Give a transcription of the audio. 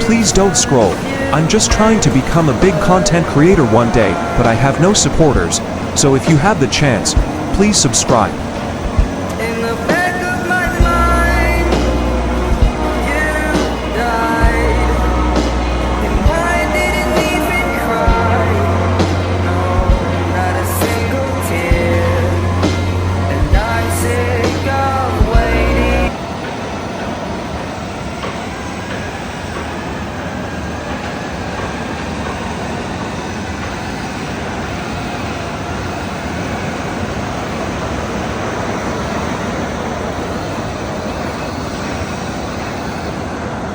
Please don't scroll. I'm just trying to become a big content creator one day, but I have no supporters. So if you have the chance, please subscribe.